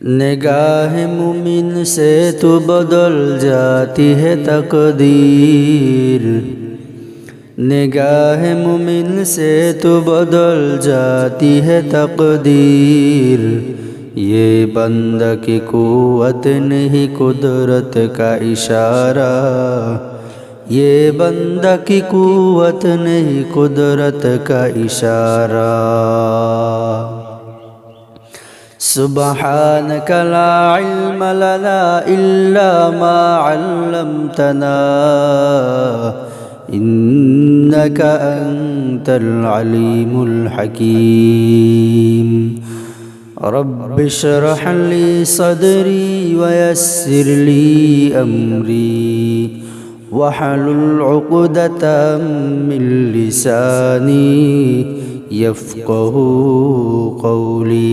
निगाह मुमिन से तो बदल जाती है तकदीर, निगाह मुमिन से तो बदल जाती है तकदीर। ये बंदा की कुव्वत नहीं कुदरत का इशारा, ये बंदा की कुव्वत नहीं कुदरत का इशारा। सुब्हानक ला इल्म लना इल्ला मा अल्लमतना इन्नक अंतल अलीमुल हकीम। रब्बि इश्रह ली सदरी वयस्सिर ली अमरी वहलुल उक़दतम मिन लिसानी यफ़क़हू क़ौली।